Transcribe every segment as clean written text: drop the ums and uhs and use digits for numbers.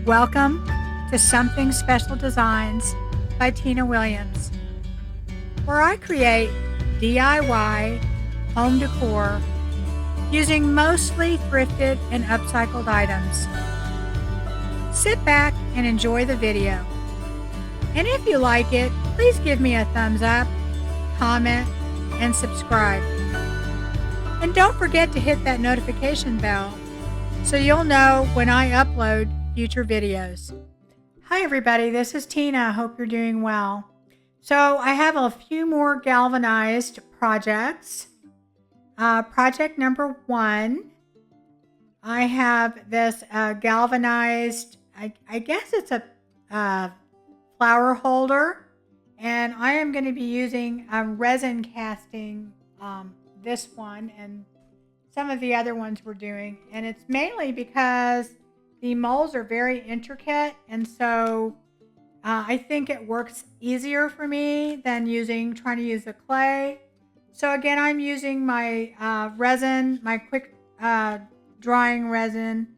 Welcome to Something Special Designs by Tina Williams, where I create DIY home decor using mostly thrifted and upcycled items. Sit back and enjoy the video. And if you like it, please give me a thumbs up, comment, and subscribe. And don't forget to hit that notification bell so you'll know when I upload future videos. Hi everybody, this is Tina. I hope you're doing well. So I have a few more galvanized projects. Project number 1, I have this galvanized, I guess it's a flower holder, and I am going to be using resin casting this one and some of the other ones we're doing, and it's mainly because the molds are very intricate, and so I think it works easier for me than trying to use the clay. So again, I'm using my resin, my quick drying resin,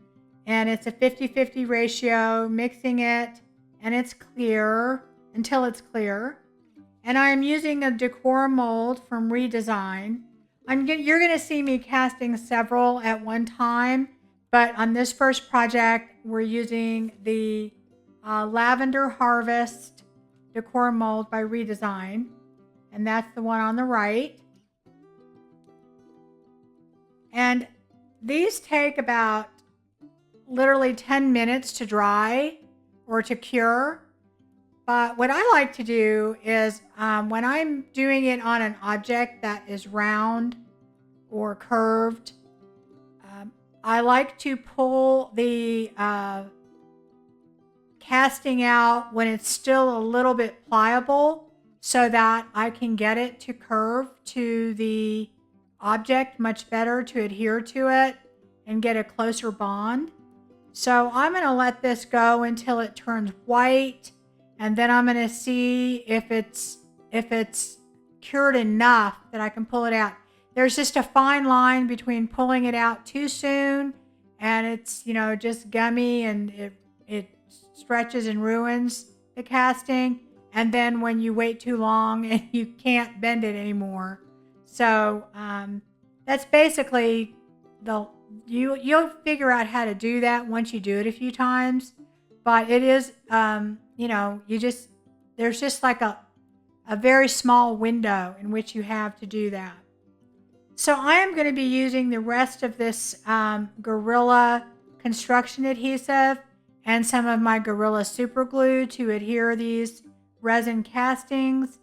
and it's a 50-50 ratio, mixing it, and it's clear until it's clear. And I'm using a decor mold from Redesign. You're going to see me casting several at one time, but on this first project, we're using the Lavender Harvest decor mold by Redesign, and that's the one on the right. And these take about literally 10 minutes to dry or to cure. But what I like to do is when I'm doing it on an object that is round or curved, I like to pull the casting out when it's still a little bit pliable so that I can get it to curve to the object much better, to adhere to it and get a closer bond. So I'm going to let this go until it turns white, and then I'm going to see if it's cured enough that I can pull it out. There's just a fine line between pulling it out too soon and it's, just gummy and it stretches and ruins the casting, and then when you wait too long and you can't bend it anymore. So that's basically you'll figure out how to do that once you do it a few times. But it is, there's just like a very small window in which you have to do that. So I am going to be using the rest of this Gorilla construction adhesive and some of my Gorilla super glue to adhere these resin castings.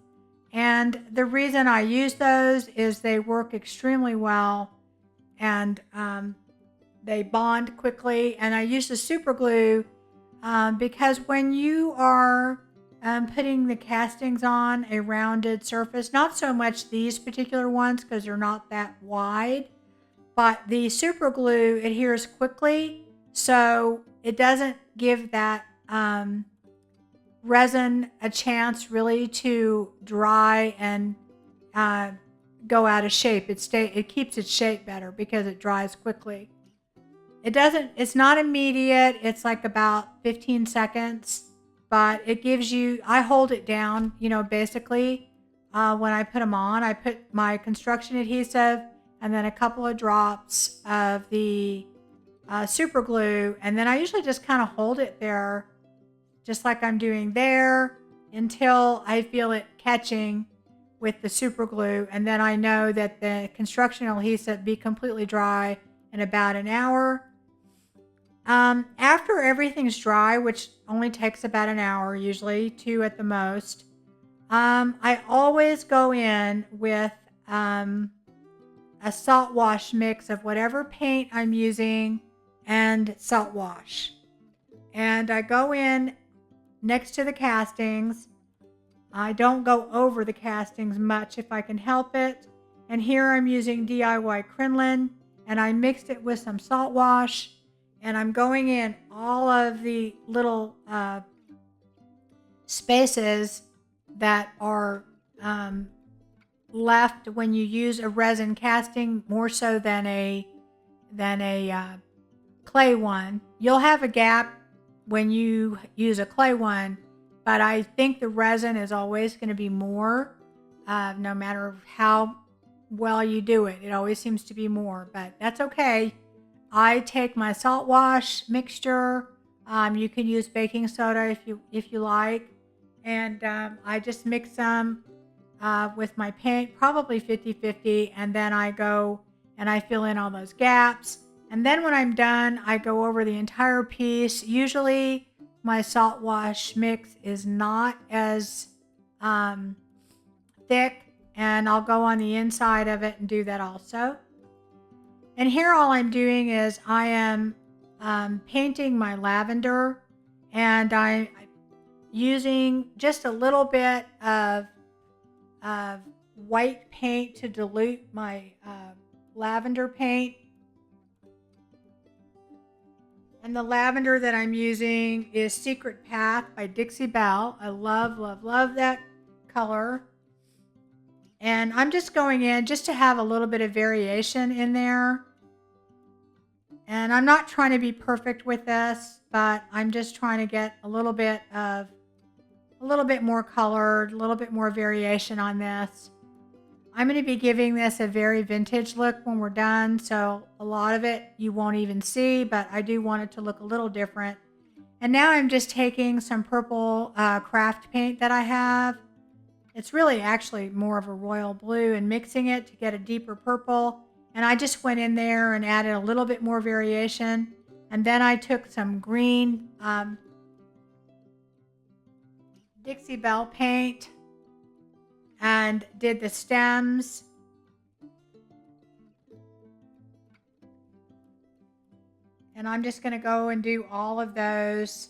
And the reason I use those is they work extremely well, and they bond quickly. And I use the super glue because when you are putting the castings on a rounded surface, not so much these particular ones because they're not that wide, but the super glue adheres quickly, so it doesn't give that resin a chance really to dry and go out of shape. It keeps its shape better because it dries quickly. It's not immediate. It's like about 15 seconds, but it gives you, I hold it down, basically when I put them on. I put my construction adhesive and then a couple of drops of the super glue, and then I usually just kind of hold it there just like I'm doing there until I feel it catching with the super glue, and then I know that the construction adhesive be completely dry in about an hour. After everything's dry, which only takes about an hour, usually 2 at the most, I always go in with a salt wash mix of whatever paint I'm using and salt wash. And I go in next to the castings. I don't go over the castings much if I can help it. And here I'm using DIY crinoline, and I mixed it with some salt wash, and I'm going in all of the little spaces that are left when you use a resin casting, more so than a clay one. You'll have a gap when you use a clay one, but I think the resin is always going to be more, no matter how well you do it. It always seems to be more, but that's okay. I take my salt wash mixture. You can use baking soda if you like, and I just mix them with my paint, probably 50-50, and then I go and I fill in all those gaps. And then when I'm done, I go over the entire piece. Usually my salt wash mix is not as thick, and I'll go on the inside of it and do that also. And here all I'm doing is I am painting my lavender, and I'm using just a little bit of white paint to dilute my lavender paint. And the lavender that I'm using is Secret Path by Dixie Belle. I love, love, love that color. And I'm just going in just to have a little bit of variation in there. And I'm not trying to be perfect with this, but I'm just trying to get a little bit more color, a little bit more variation on this. I'm going to be giving this a very vintage look when we're done, so a lot of it you won't even see, but I do want it to look a little different. And now I'm just taking some purple craft paint that I have. It's really actually more of a royal blue, and mixing it to get a deeper purple. And I just went in there and added a little bit more variation. And then I took some green Dixie Belle paint and did the stems. And I'm just going to go and do all of those.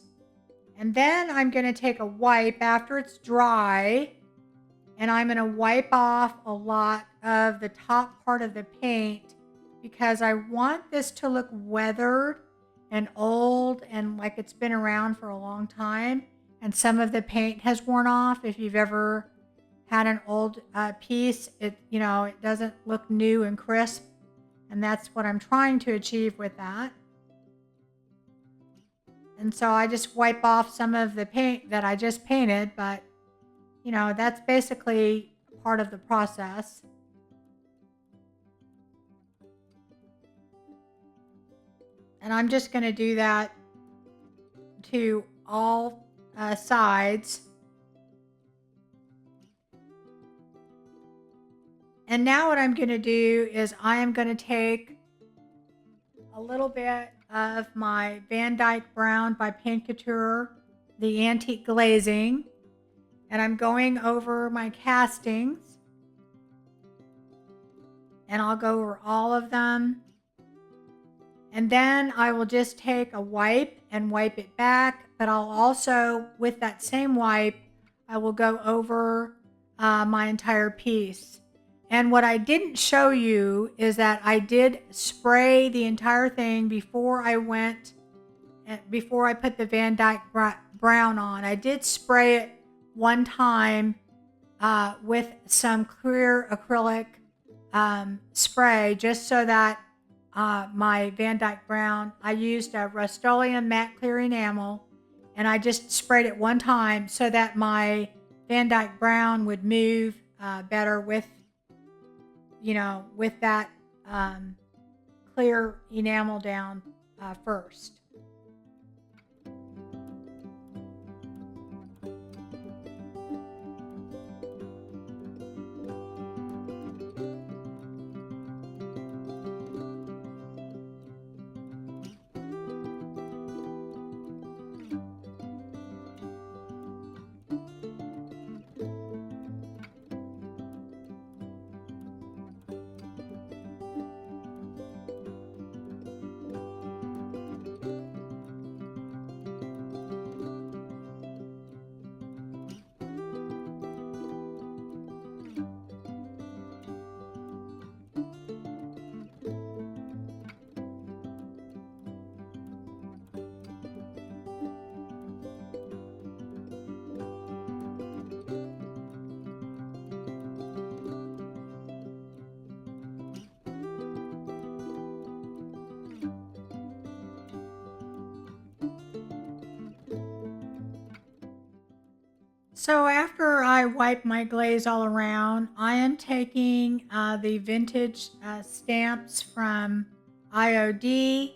And then I'm going to take a wipe after it's dry, and I'm going to wipe off a lot of the top part of the paint because I want this to look weathered and old and like it's been around for a long time. And some of the paint has worn off. If you've ever had an old piece, it doesn't look new and crisp. And that's what I'm trying to achieve with that. And so I just wipe off some of the paint that I just painted, but that's basically part of the process. And I'm just going to do that to all sides. And now what I'm going to do is I am going to take a little bit of my Van Dyke Brown by Paint Couture, the antique glazing, and I'm going over my castings, and I'll go over all of them. And then I will just take a wipe and wipe it back, but I'll also, with that same wipe, I will go over my entire piece. And what I didn't show you is that I did spray the entire thing before I put the Van Dyke Brown on. I did spray it one time with some clear acrylic spray, just so that my Van Dyke Brown, I used a Rust-Oleum matte clear enamel, and I just sprayed it one time so that my Van Dyke Brown would move better with that clear enamel down first. So after I wipe my glaze all around, I am taking the vintage stamps from IOD,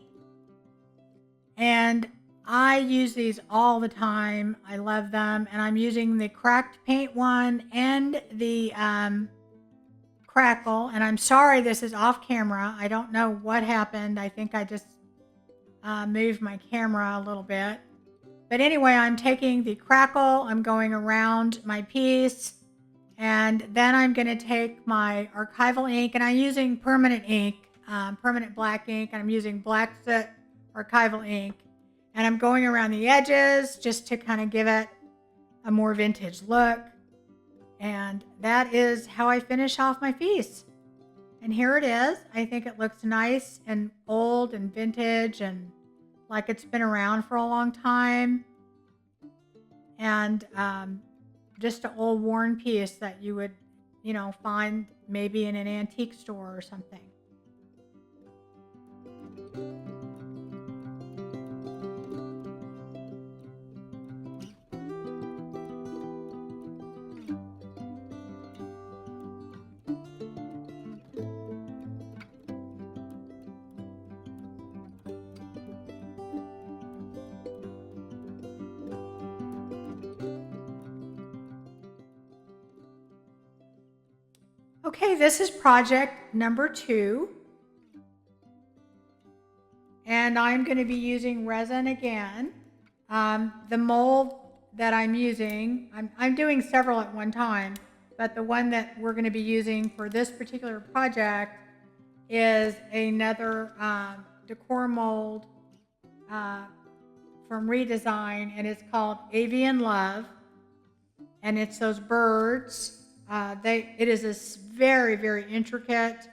and I use these all the time. I love them, and I'm using the cracked paint one and the crackle. And I'm sorry this is off camera. I don't know what happened. I think I just moved my camera a little bit. But anyway, I'm taking the crackle, I'm going around my piece, and then I'm going to take my archival ink, and I'm using permanent ink, permanent black ink, and I'm using black soot archival ink, and I'm going around the edges just to kind of give it a more vintage look. And that is how I finish off my piece. And here it is. I think it looks nice and old and vintage and like it's been around for a long time, and just an old worn piece that you would, find maybe in an antique store or something. Okay, this is project number 2. And I'm going to be using resin again. The mold that I'm using, I'm doing several at one time, but the one that we're going to be using for this particular project is another decor mold from Redesign, and it's called Avian Love, and it's those birds. It is a very, very intricate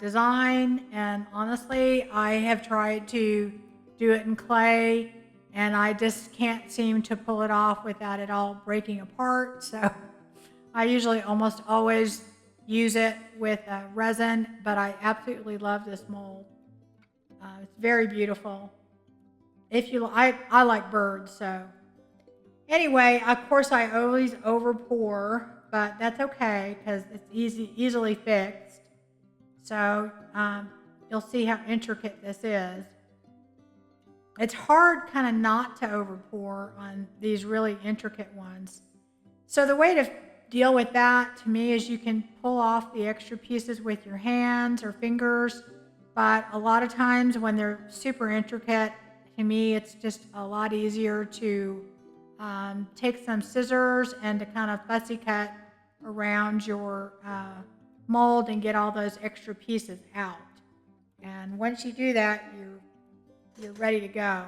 design, and honestly, I have tried to do it in clay, and I just can't seem to pull it off without it all breaking apart. So I usually almost always use it with resin, but I absolutely love this mold. It's very beautiful. I like birds, so anyway, of course I always over pour, but that's okay because it's easily fixed. So you'll see how intricate this is. It's hard kind of not to over pour on these really intricate ones. So the way to deal with that to me is you can pull off the extra pieces with your hands or fingers, but a lot of times when they're super intricate, to me it's just a lot easier to take some scissors and to kind of fussy cut around your mold and get all those extra pieces out. And once you do that, you're ready to go.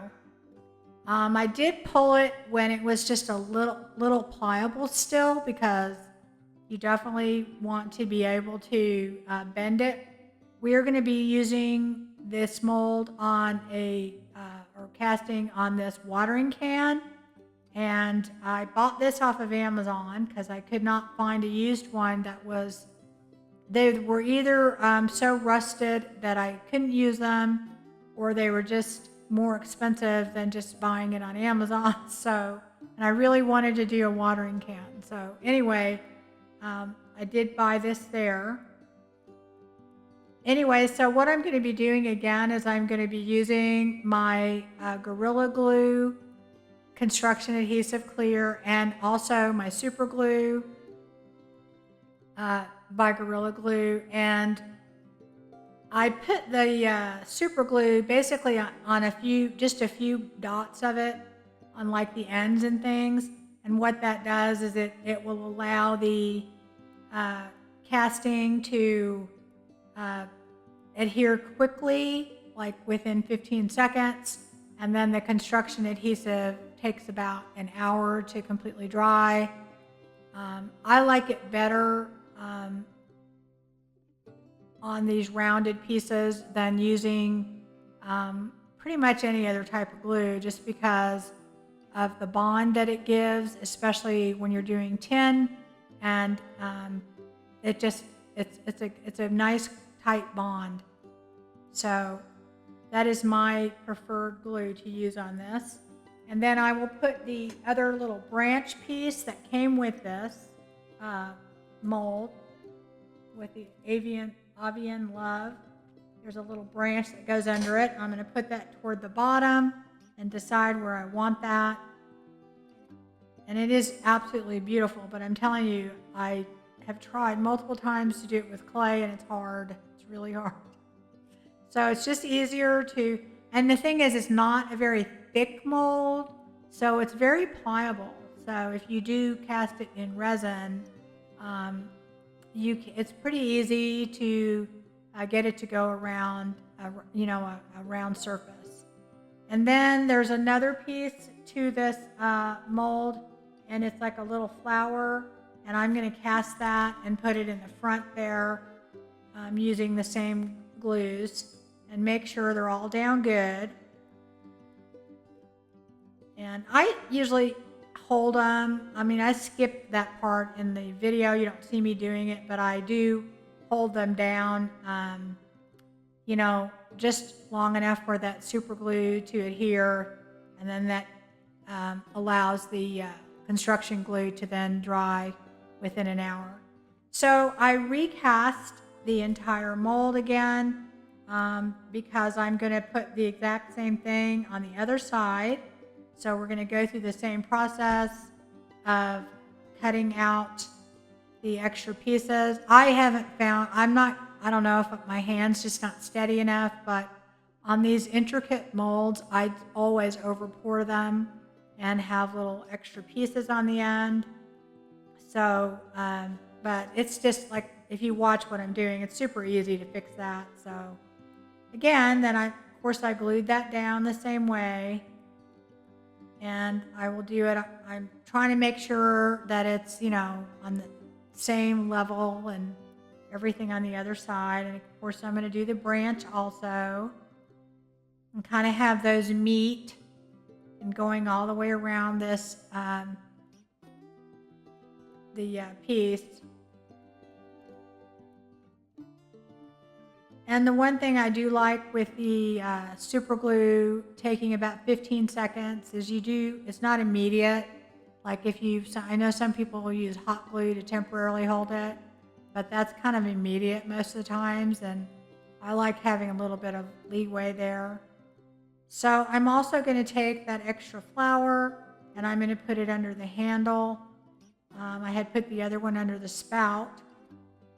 I did pull it when it was just a little pliable still, because you definitely want to be able to bend it. We are going to be using this mold on or casting on this watering can. And I bought this off of Amazon because I could not find a used one that was, they were either so rusted that I couldn't use them, or they were just more expensive than just buying it on Amazon. So, and I really wanted to do a watering can. So anyway, I did buy this there. Anyway, so what I'm going to be doing again is I'm going to be using my Gorilla Glue construction adhesive clear, and also my super glue by Gorilla Glue. And I put the super glue basically on just a few dots of it on like the ends and things. And what that does is it will allow the casting to adhere quickly, like within 15 seconds. And then the construction adhesive takes about an hour to completely dry. I like it better on these rounded pieces than using pretty much any other type of glue, just because of the bond that it gives, especially when you're doing tin. And it's a nice tight bond. So that is my preferred glue to use on this. And then I will put the other little branch piece that came with this mold with the avian love. There's a little branch that goes under it. I'm going to put that toward the bottom and decide where I want that. And it is absolutely beautiful, but I'm telling you, I have tried multiple times to do it with clay, and it's hard. It's really hard. So it's just easier to, and the thing is, it's not a very thick mold, so it's very pliable. So if you do cast it in resin, it's pretty easy to get it to go around, a round surface. And then there's another piece to this mold, and it's like a little flower, and I'm going to cast that and put it in the front there using the same glues, and make sure they're all down good. And I usually hold them. I mean, I skipped that part in the video. You don't see me doing it, but I do hold them down, just long enough for that super glue to adhere, and then that allows the construction glue to then dry within an hour. So I recast the entire mold again because I'm going to put the exact same thing on the other side. So we're going to go through the same process of cutting out the extra pieces. I don't know if my hand's just not steady enough, but on these intricate molds, I always overpour them and have little extra pieces on the end. So, but it's just like, if you watch what I'm doing, it's super easy to fix that. So again, then of course I glued that down the same way, and I will do it. I'm trying to make sure that it's, on the same level and everything on the other side. And of course I'm going to do the branch also, and kind of have those meet and going all the way around this the piece. And the one thing I do like with the super glue taking about 15 seconds is it's not immediate. Like I know some people will use hot glue to temporarily hold it, but that's kind of immediate most of the times, and I like having a little bit of leeway there. So I'm also going to take that extra flour, and I'm going to put it under the handle. I had put the other one under the spout.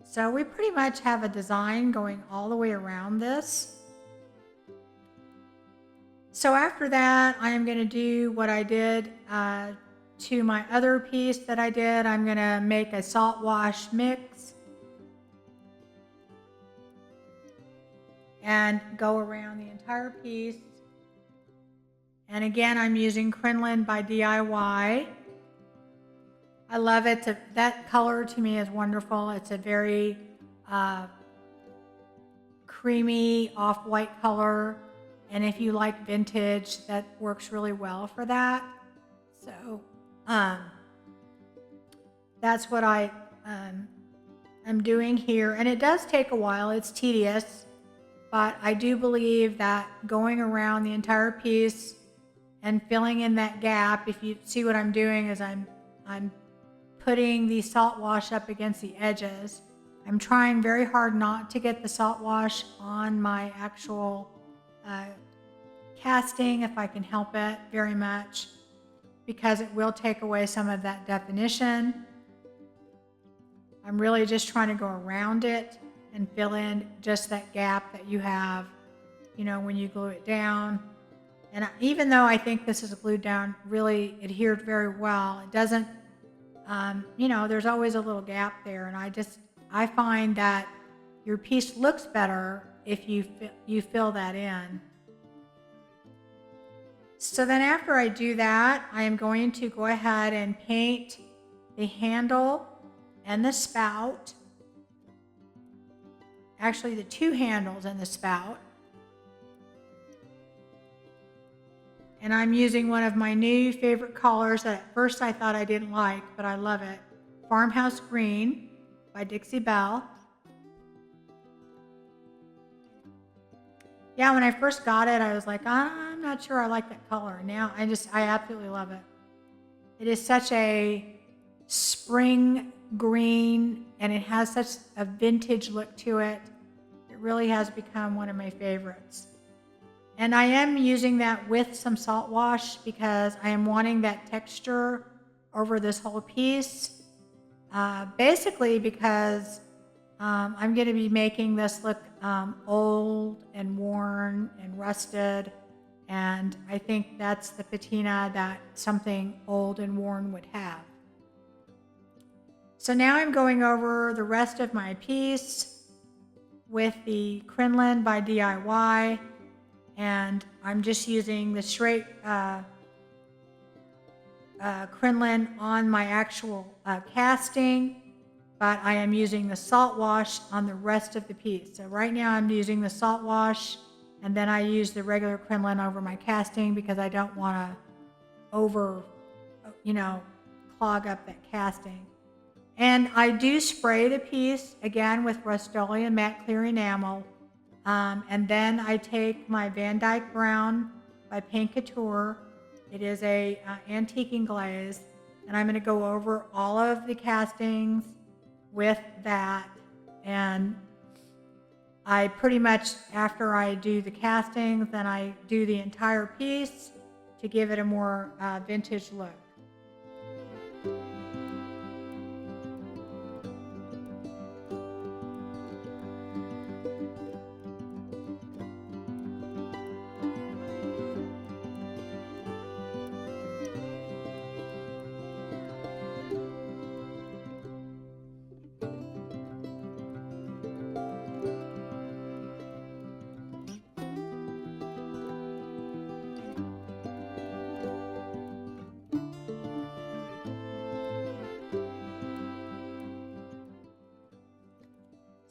So we pretty much have a design going all the way around this. So after that, I am going to do what I did to my other piece that I did. I'm going to make a salt wash mix and go around the entire piece. And again, I'm using Crinoline by DIY. I love it. That color to me is wonderful. It's a very creamy off-white color. And if you like vintage, that works really well for that. So that's what I am doing here. And it does take a while. It's tedious. But I do believe that going around the entire piece and filling in that gap, if you see what I'm doing, is I'm putting the salt wash up against the edges. I'm trying very hard not to get the salt wash on my actual casting, if I can help it very much, because it will take away some of that definition. I'm really just trying to go around it and fill in just that gap that you have, when you glue it down. And even though I think this is glued down really adhered very well, it doesn't, there's always a little gap there. And I find that your piece looks better if you fill that in. So then after I do that, I am going to go ahead and paint the handle and the spout. Actually, the two handles and the spout. And I'm using one of my new favorite colors that at first I thought I didn't like, but I love it. Farmhouse Green by Dixie Belle. Yeah, when I first got it, I was like, I'm I'm not sure I like that color. Now I absolutely love it. It is such a spring green and it has such a vintage look to it. It really has become one of my favorites. And I am using that with some salt wash because I am wanting that texture over this whole piece. Basically because I'm going to be making this look old and worn and rusted. And I think that's the patina that something old and worn would have. So now I'm going over the rest of my piece with the crinoline by DIY. And I'm just using the straight crinoline on my actual casting, but I am using the salt wash on the rest of the piece. So right now I'm using the salt wash, and then I use the regular crinoline over my casting because I don't want to clog up that casting. And I do spray the piece again with Rust-Oleum matte clear enamel. And then I take my Van Dyke Brown by Paint Couture. It is a antiquing glaze, and I'm going to go over all of the castings with that. And I pretty much, after I do the castings, then I do the entire piece to give it a more vintage look.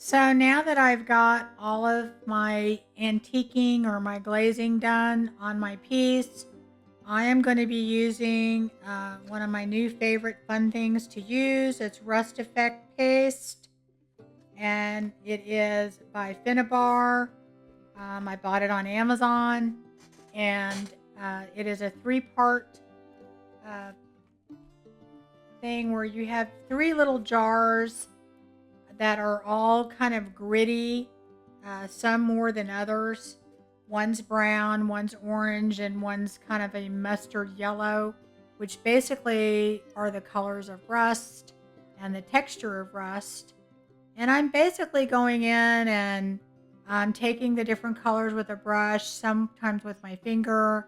So now that I've got all of my antiquing or my glazing done on my piece, I am going to be using one of my new favorite fun things to use. It's Rust Effect Paste, and it is by Finnabar. I bought it on Amazon, and it is a 3-part thing where you have 3 little jars that are all kind of gritty, some more than others. One's brown, one's orange, and one's kind of a mustard yellow, which basically are the colors of rust and the texture of rust. And I'm basically going in and taking the different colors with a brush, sometimes with my finger,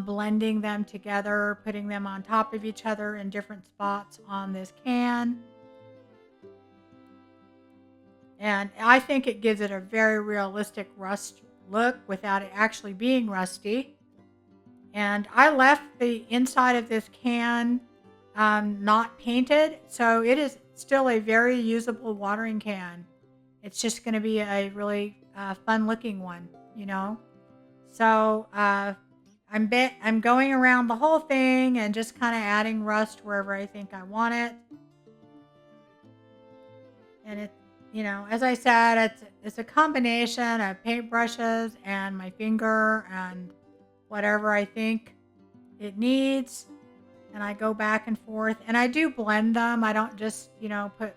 blending them together, putting them on top of each other in different spots on this can. And I think it gives it a very realistic rust look without it actually being rusty. And I left the inside of this can not painted, so it is still a very usable watering can. It's just going to be a really fun looking one, you know. So I'm going around the whole thing and just kind of adding rust wherever I think I want it. And it, as I said, it's a combination of paintbrushes and my finger and whatever I think it needs. And I go back and forth. And I do blend them. I don't just, put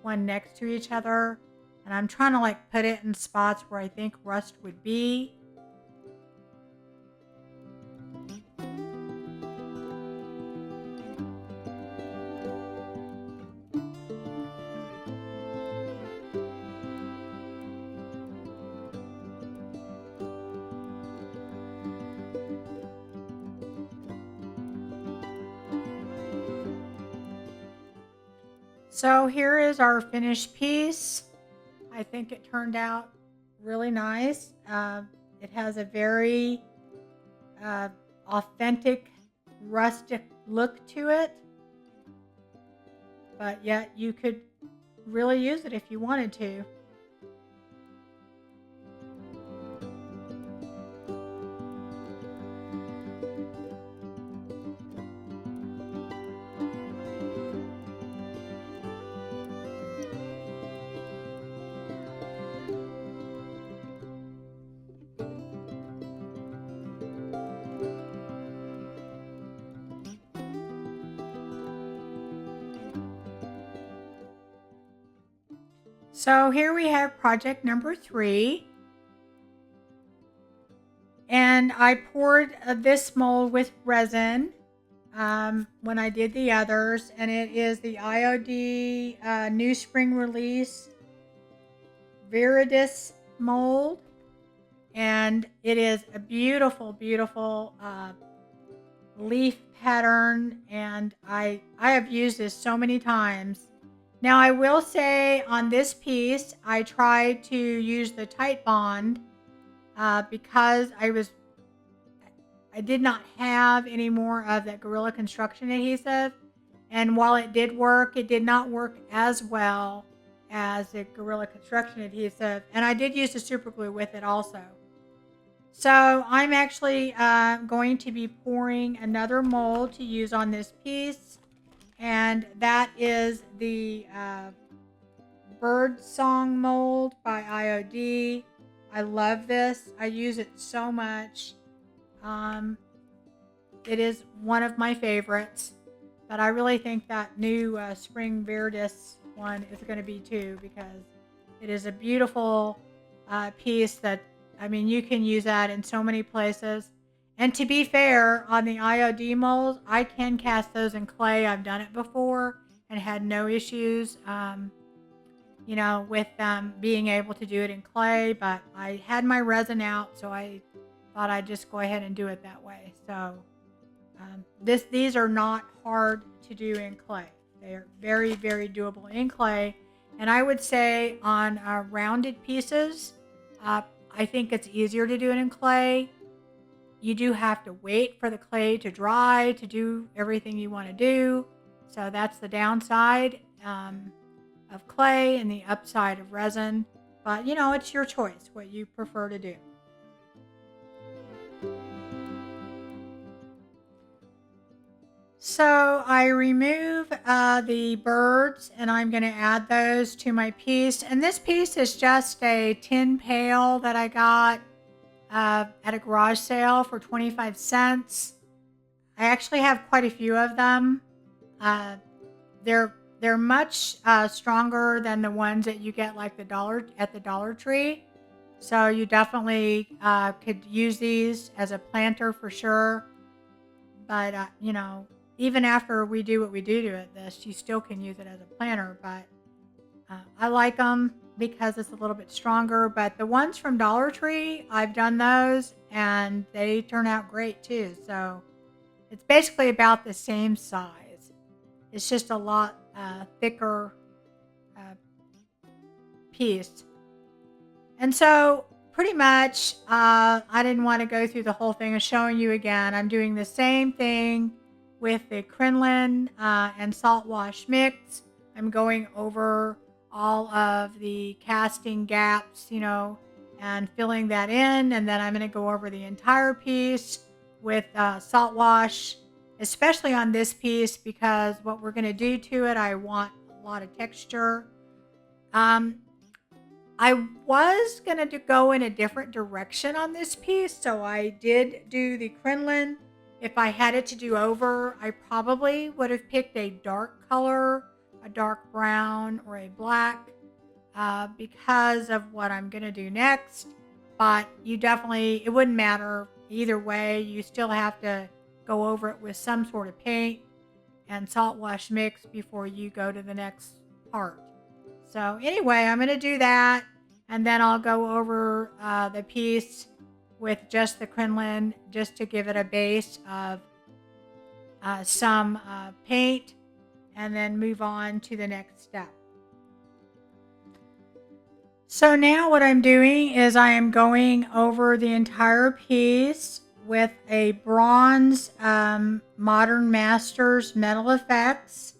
one next to each other. And I'm trying to put it in spots where I think rust would be. So here is our finished piece. I think it turned out really nice. It has a very authentic, rustic look to it. But yet you could really use it if you wanted to. So here we have project number 3. And I poured this mold with resin when I did the others. And it is the IOD New Spring Release Viridis mold. And it is a beautiful, beautiful leaf pattern. And I have used this so many times. Now I will say on this piece, I tried to use the tight bond because I did not have any more of that Gorilla Construction adhesive. And while it did work, it did not work as well as the Gorilla Construction adhesive. And I did use the super glue with it also. So I'm actually going to be pouring another mold to use on this piece. And that is the Bird Song mold by IOD. I love this. I use it so much. It is one of my favorites. But I really think that new Spring Viridis one is going to be too, because it is a beautiful piece that, I mean, you can use that in so many places. And to be fair, on the IOD molds, I can cast those in clay. I've done it before and had no issues, with being able to do it in clay. But I had my resin out, so I thought I'd just go ahead and do it that way. So these are not hard to do in clay. They are very, very doable in clay. And I would say on rounded pieces, I think it's easier to do it in clay. You do have to wait for the clay to dry to do everything you want to do. So that's the downside of clay and the upside of resin. But, it's your choice what you prefer to do. So I remove the birds and I'm going to add those to my piece. And this piece is just a tin pail that I got at a garage sale for 25 cents. I actually have quite a few of them. They're much stronger than the ones that you get like at the Dollar Tree. So you definitely could use these as a planter for sure. But even after we do what we do to this, you still can use it as a planter. But I like them because it's a little bit stronger. But the ones from Dollar Tree, I've done those and they turn out great too. So it's basically about the same size. It's just a lot thicker piece. And so pretty much I didn't want to go through the whole thing of showing you again. I'm doing the same thing with the crinoline and salt wash mix. I'm going over all of the casting gaps, and filling that in. And then I'm going to go over the entire piece with salt wash, especially on this piece, because what we're going to do to it, I want a lot of texture. I was going to go in a different direction on this piece, so I did do the crinoline. If I had it to do over, I probably would have picked a dark color, a dark brown, or a black because of what I'm going to do next. But it wouldn't matter either way. You still have to go over it with some sort of paint and salt wash mix before you go to the next part. So anyway, I'm going to do that, and then I'll go over the piece with just the crinoline, just to give it a base of some paint, and then move on to the next step. So now what I'm doing is I am going over the entire piece with a bronze Modern Masters Metal Effects.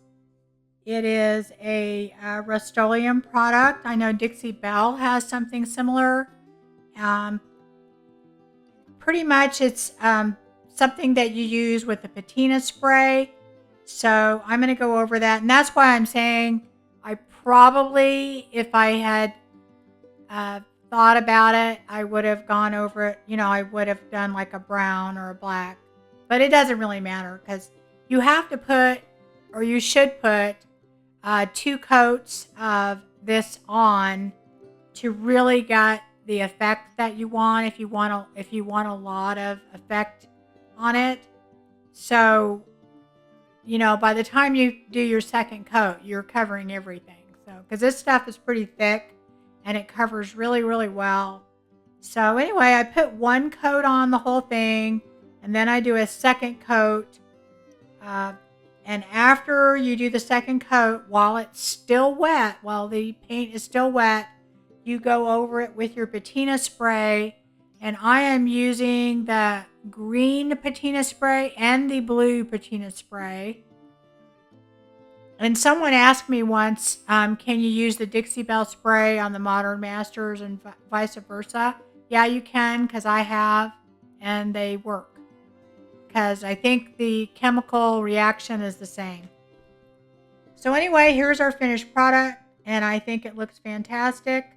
It is a Rust-Oleum product. I know Dixie Belle has something similar. Pretty much it's something that you use with the patina spray. So I'm going to go over that. And that's why I'm saying I probably, if I had thought about it, I would have gone over it. I would have done like a brown or a black. But it doesn't really matter, because you have to put, or you should put, 2 coats of this on to really get the effect that you want. If you want a lot of effect on it, so by the time you do your second coat, you're covering everything. So because this stuff is pretty thick and it covers really, really well. So anyway, I put one coat on the whole thing, and then I do a second coat. And after you do the second coat, while it's still wet, while the paint is still wet, you go over it with your patina spray. And I am using the green patina spray and the blue patina spray. And someone asked me once, can you use the Dixie Belle spray on the Modern Masters and vice versa? Yeah, you can, because I have, and they work. Because I think the chemical reaction is the same. So anyway, here's our finished product, and I think it looks fantastic.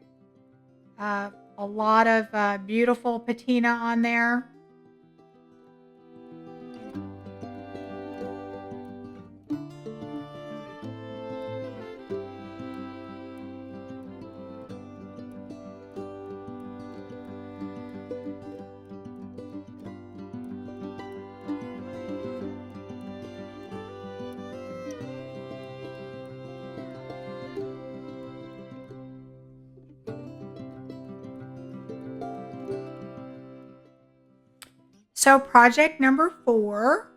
A lot of beautiful patina on there. So project number 4,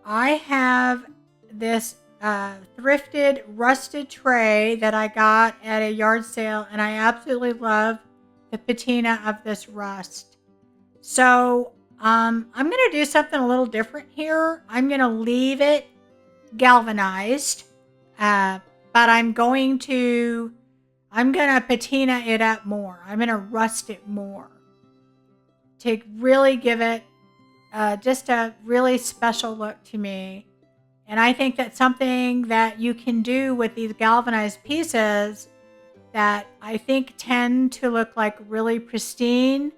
I have this thrifted rusted tray that I got at a yard sale, and I absolutely love the patina of this rust. So I'm going to do something a little different here. I'm going to leave it galvanized, but I'm going to patina it up more. I'm going to rust it more to really give it just a really special look to me. And I think that's something that you can do with these galvanized pieces that I think tend to look like really pristine.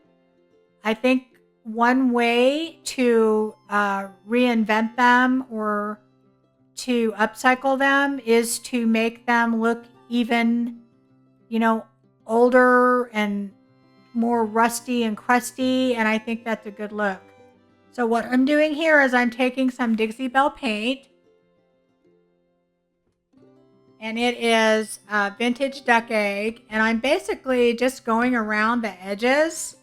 I think one way to reinvent them or to upcycle them is to make them look even, older and more rusty and crusty, and I think that's a good look. So what I'm doing here is I'm taking some Dixie Belle paint, and it is vintage duck egg, and I'm basically just going around the edges,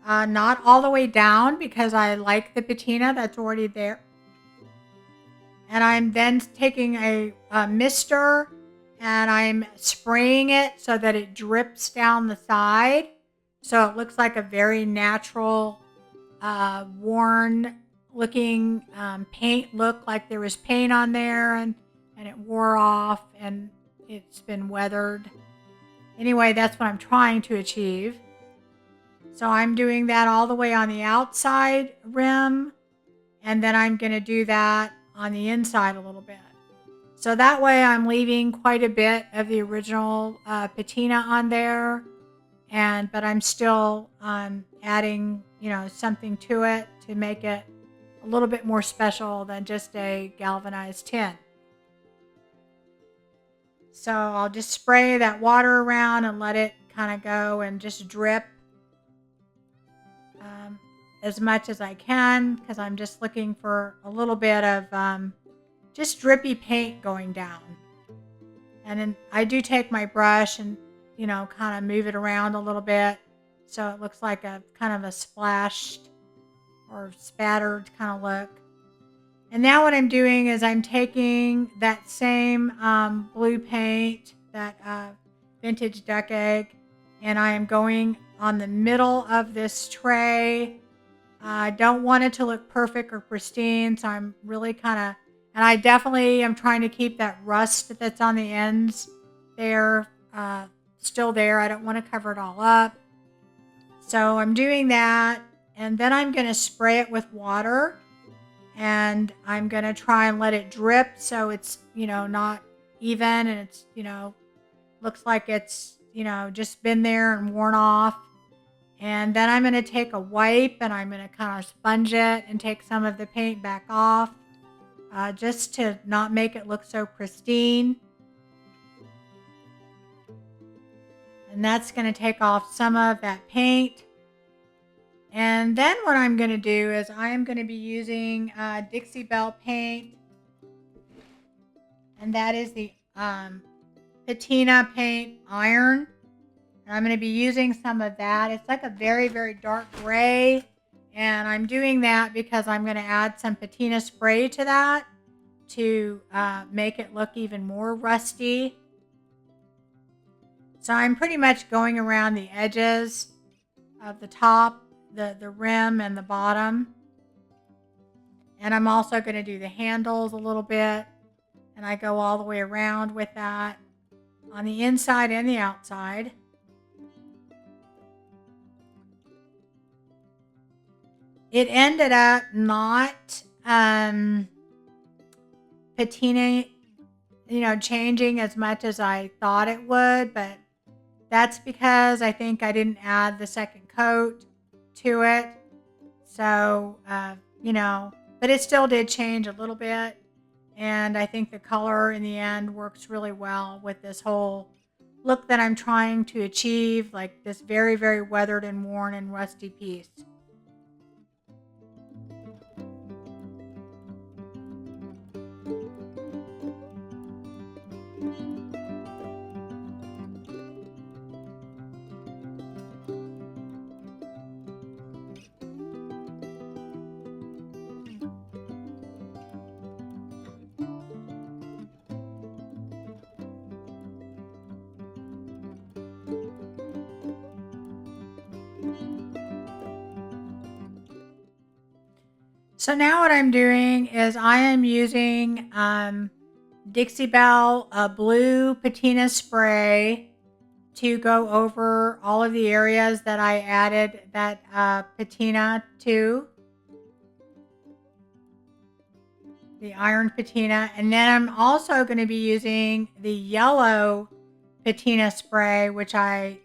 not all the way down because I like the patina that's already there. And I'm then taking a mister and I'm spraying it so that it drips down the side. So it looks like a very natural, worn looking paint look, like there was paint on there and it wore off and it's been weathered. Anyway, that's what I'm trying to achieve. So I'm doing that all the way on the outside rim, and then I'm going to do that on the inside a little bit. So that way I'm leaving quite a bit of the original patina on there. But I'm still adding, something to it to make it a little bit more special than just a galvanized tin. So I'll just spray that water around and let it kind of go and just drip as much as I can, because I'm just looking for a little bit of just drippy paint going down. And then I do take my brush and kind of move it around a little bit so it looks like a kind of a splashed or spattered kind of look. And now what I'm doing is I'm taking that same blue paint, that vintage duck egg, and I am going on the middle of this tray. I don't want it to look perfect or pristine, so I'm really and I definitely am trying to keep that rust that's on the ends there still there. I don't want to cover it all up. So I'm doing that, and then I'm going to spray it with water, and I'm going to try and let it drip so it's, not even, and it's, looks like it's, just been there and worn off. And then I'm going to take a wipe and I'm going to kind of sponge it and take some of the paint back off just to not make it look so pristine. And that's going to take off some of that paint. And then what I'm going to do is I am going to be using Dixie Belle paint. And that is the patina paint iron. And I'm going to be using some of that. It's like a very, very dark gray. And I'm doing that because I'm going to add some patina spray to that to make it look even more rusty. So I'm pretty much going around the edges of the top, the rim, and the bottom. And I'm also going to do the handles a little bit. And I go all the way around with that on the inside and the outside. It ended up not patina, changing as much as I thought it would, but that's because I think I didn't add the second coat to it. So, but it still did change a little bit. And I think the color in the end works really well with this whole look that I'm trying to achieve, like this very, very weathered and worn and rusty piece. So now what I'm doing is I am using Dixie Belle blue patina spray to go over all of the areas that I added that patina to, the iron patina. And then I'm also going to be using the yellow patina spray, which I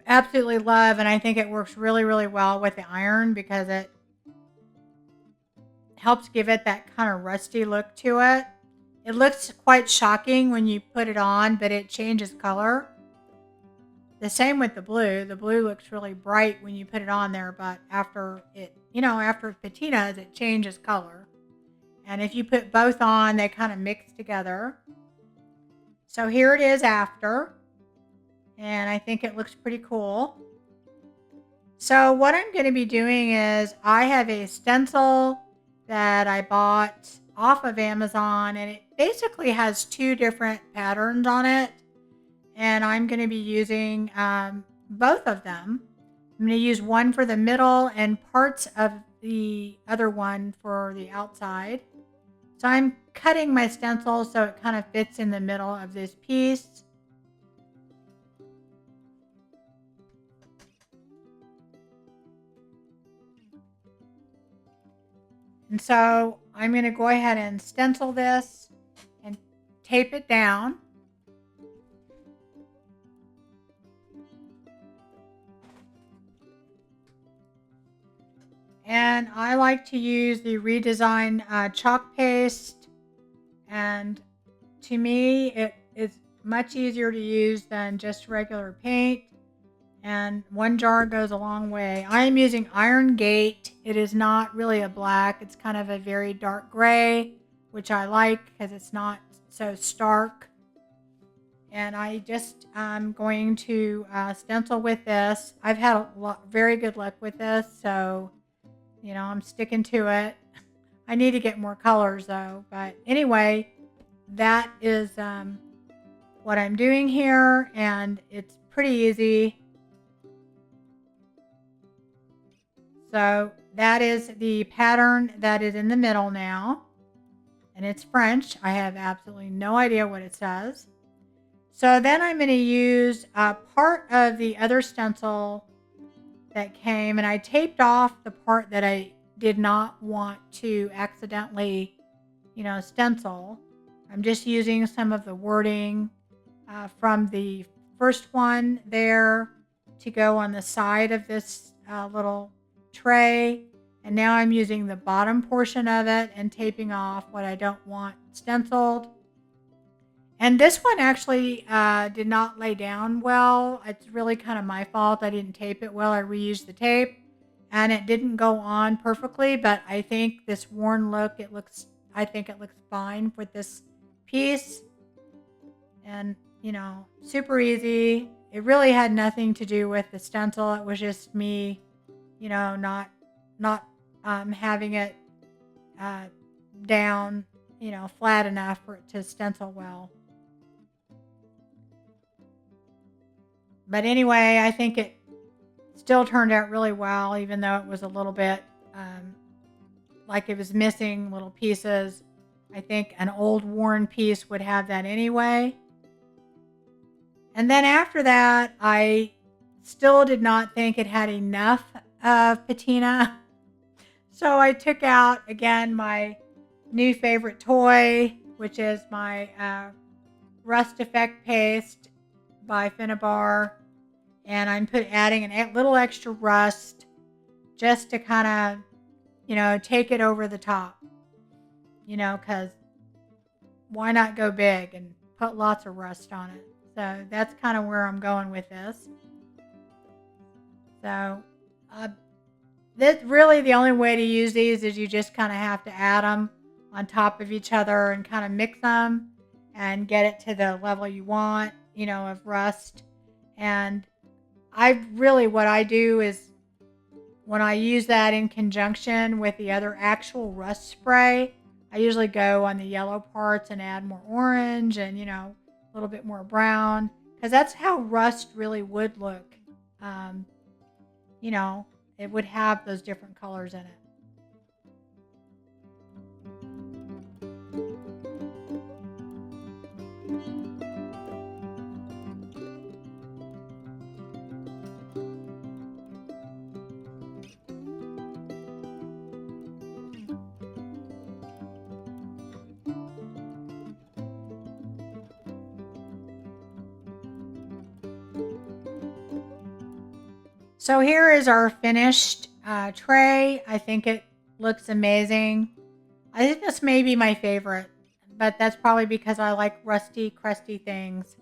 absolutely love. And I think it works really, really well with the iron because it helps give it that kind of rusty look to it. It looks quite shocking when you put it on, but it changes color. The same with the blue. The blue looks really bright when you put it on there, but after it patinas, it changes color. And if you put both on, they kind of mix together. So here it is after, and I think it looks pretty cool. So what I'm going to be doing is I have a stencil that I bought off of Amazon, and it basically has two different patterns on it, and I'm going to be using both of them. I'm going to use one for the middle and parts of the other one for the outside. So I'm cutting my stencil so it kind of fits in the middle of this piece. And so I'm going to go ahead and stencil this and tape it down. And I like to use the Redesign chalk paste. And to me, it is much easier to use than just regular paint. And one jar goes a long way. I am using Iron Gate. It is not really a black. It's kind of a very dark gray, which I like because it's not so stark. And I just am going to stencil with this. I've had very good luck with this, so I'm sticking to it. I need to get more colors though. But anyway, that is what I'm doing here, and it's pretty easy. So that is the pattern that is in the middle now. And it's French. I have absolutely no idea what it says. So then I'm going to use a part of the other stencil that came. And I taped off the part that I did not want to accidentally, stencil. I'm just using some of the wording from the first one there to go on the side of this little tray, and now I'm using the bottom portion of it and taping off what I don't want stenciled. And this one actually did not lay down well. It's really kind of my fault. I didn't tape it well. I reused the tape and it didn't go on perfectly, but I think this worn look, I think it looks fine with this piece. And, super easy. It really had nothing to do with the stencil. It was just me, not having it uh, down, flat enough for it to stencil well. But anyway, I think it still turned out really well, even though it was a little bit like it was missing little pieces. I think an old worn piece would have that anyway. And then after that, I still did not think it had enough of patina. So I took out, again, my new favorite toy, which is my Rust Effect Paste by Finnabar. And I'm adding a little extra rust just to kind of, take it over the top. Because why not go big and put lots of rust on it? So that's kind of where I'm going with this. So this really the only way to use these is you just kind of have to add them on top of each other and kind of mix them and get it to the level you want, of rust. And what I do is when I use that in conjunction with the other actual rust spray, I usually go on the yellow parts and add more orange and, a little bit more brown, because that's how rust really would look. It would have those different colors in it. So here is our finished tray. I think it looks amazing. I think this may be my favorite, but that's probably because I like rusty, crusty things.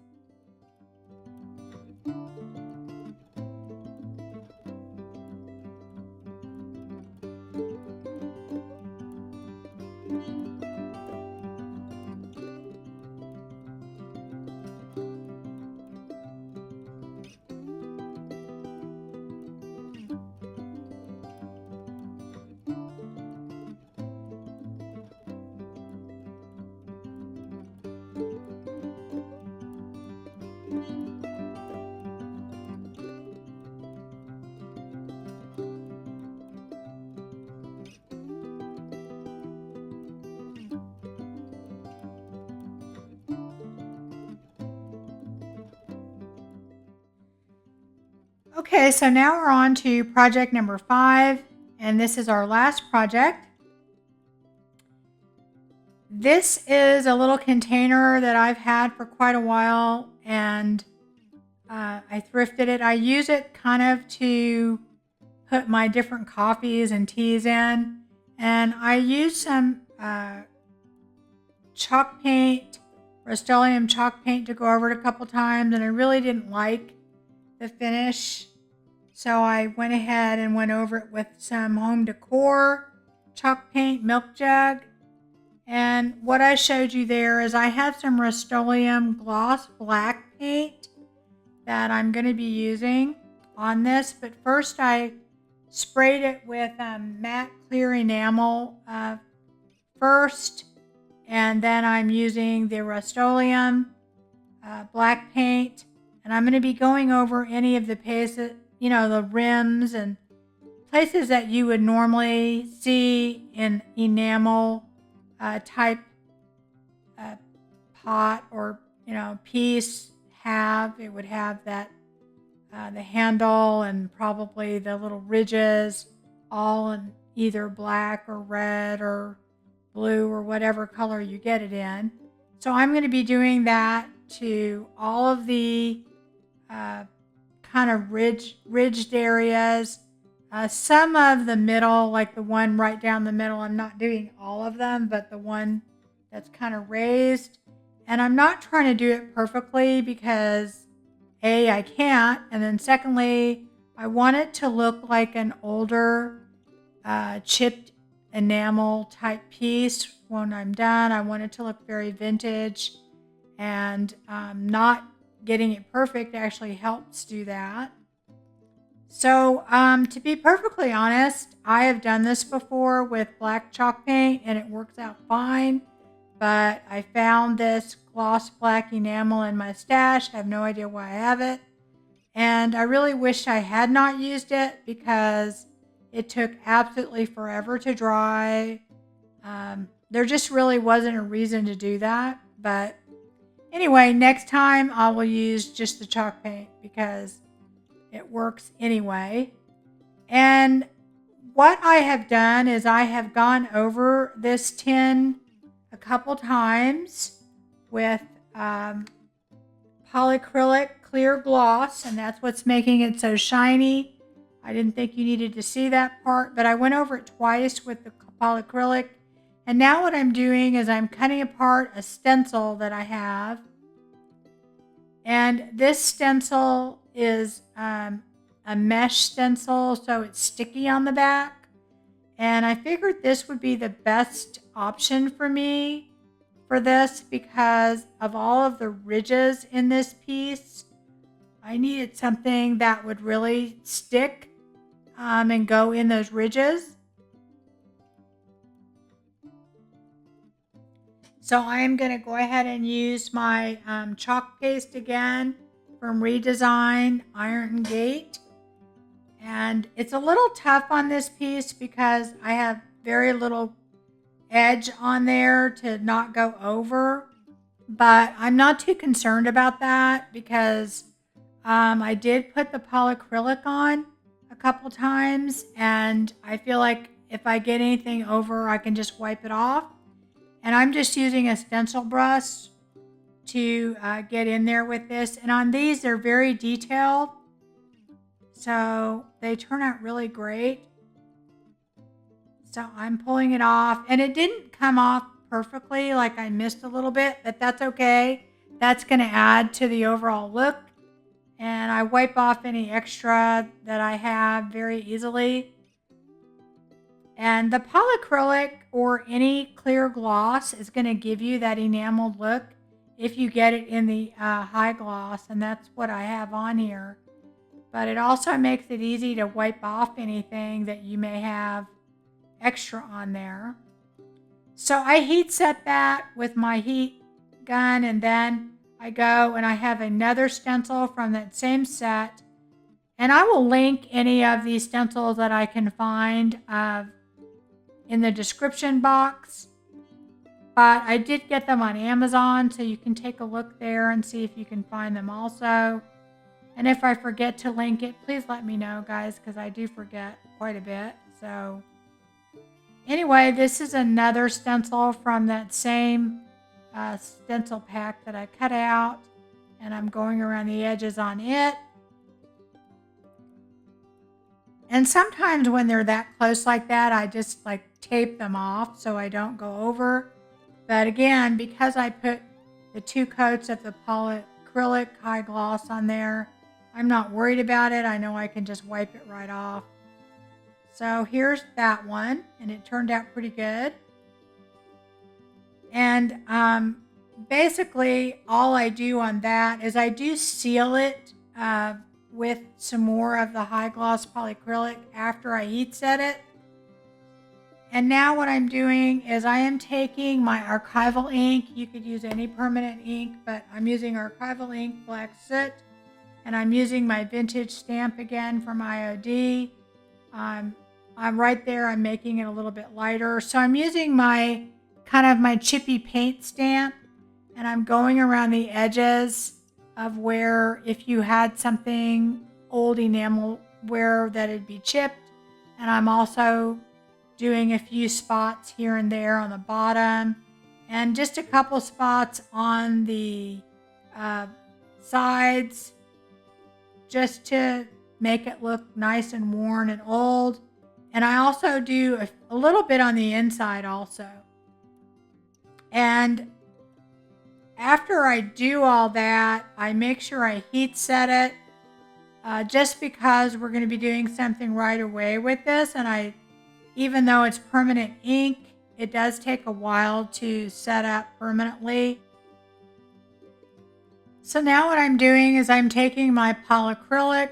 Okay, so now we're on to project number 5, and this is our last project. This is a little container that I've had for quite a while, and I thrifted it. I use it kind of to put my different coffees and teas in, and I used some chalk paint, Rust-Oleum chalk paint, to go over it a couple times, and I really didn't like the finish. So I went ahead and went over it with some home decor chalk paint milk jug. And what I showed you there is I have some Rust-Oleum gloss black paint that I'm going to be using on this. But first I sprayed it with matte clear enamel first. And then I'm using the Rust-Oleum black paint. And I'm going to be going over any of the places, the rims and places that you would normally see in enamel type pot or, piece have. It would have that, the handle and probably the little ridges all in either black or red or blue or whatever color you get it in. So I'm going to be doing that to all of the kind of ridged areas. Some of the middle, like the one right down the middle, I'm not doing all of them, but the one that's kind of raised. And I'm not trying to do it perfectly because A, I can't. And then secondly, I want it to look like an older chipped enamel type piece when I'm done. I want it to look very vintage, and not getting it perfect actually helps do that. So to be perfectly honest, I have done this before with black chalk paint and it works out fine, but I found this gloss black enamel in my stash. I have no idea why I have it, and I really wish I had not used it because it took absolutely forever to dry. There just really wasn't a reason to do that. But anyway, next time I will use just the chalk paint because it works anyway. And what I have done is I have gone over this tin a couple times with polyacrylic clear gloss, and that's what's making it so shiny. I didn't think you needed to see that part, but I went over it twice with the polyacrylic. And now what I'm doing is I'm cutting apart a stencil that I have. And this stencil is a mesh stencil, so it's sticky on the back. And I figured this would be the best option for me for this because of all of the ridges in this piece. I needed something that would really stick and go in those ridges. So I am going to go ahead and use my chalk paste again from Redesign Iron Gate. And it's a little tough on this piece because I have very little edge on there to not go over. But I'm not too concerned about that because I did put the polyacrylic on a couple times, and I feel like if I get anything over, I can just wipe it off. And I'm just using a stencil brush to get in there with this. And on these, they're very detailed, so they turn out really great. So I'm pulling it off, and it didn't come off perfectly, like I missed a little bit, but that's okay. That's going to add to the overall look. And I wipe off any extra that I have very easily. And the polyacrylic or any clear gloss is going to give you that enameled look if you get it in the high gloss, and that's what I have on here. But it also makes it easy to wipe off anything that you may have extra on there. So I heat set that with my heat gun, and then I go and I have another stencil from that same set, and I will link any of these stencils that I can find in the description box. But I did get them on Amazon, so you can take a look there and see if you can find them also. And if I forget to link it, please let me know, guys, because I do forget quite a bit. So anyway, this is another stencil from that same stencil pack that I cut out, and I'm going around the edges on it. And sometimes when they're that close like that, I just like tape them off so I don't go over. But again, because I put the 2 coats of the polyacrylic high gloss on there, I'm not worried about it. I know I can just wipe it right off. So here's that one, and it turned out pretty good. And basically all I do on that is I do seal it with some more of the high gloss polyacrylic after I heat set it. And now what I'm doing is I am taking my archival ink. You could use any permanent ink, but I'm using archival ink black soot, and I'm using my vintage stamp again from IOD. I'm right there. I'm making it a little bit lighter. So I'm using my kind of my chippy paint stamp, and I'm going around the edges of where if you had something old enamel where that it'd be chipped. And I'm also doing a few spots here and there on the bottom, and just a couple spots on the sides just to make it look nice and worn and old. And I also do a little bit on the inside also. And After I do all that, I make sure I heat set it just because we're going to be doing something right away with this. And even though it's permanent ink, it does take a while to set up permanently. So now what I'm doing is I'm taking my polyacrylic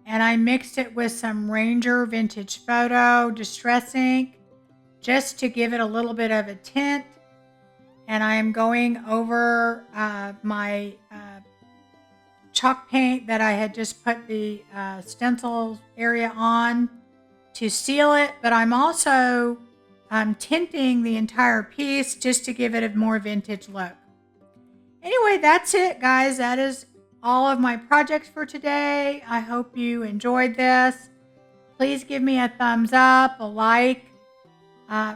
and I mixed it with some Ranger Vintage Photo Distress ink just to give it a little bit of a tint. And I am going over my chalk paint that I had just put the stencil area on to seal it. But I'm also tinting the entire piece just to give it a more vintage look. Anyway, that's it, guys. That is all of my projects for today. I hope you enjoyed this. Please give me a thumbs up, a like.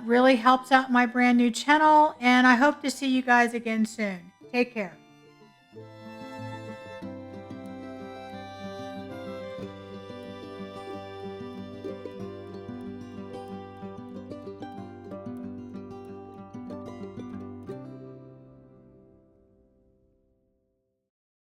Really helps out my brand new channel, and I hope to see you guys again soon. Take care.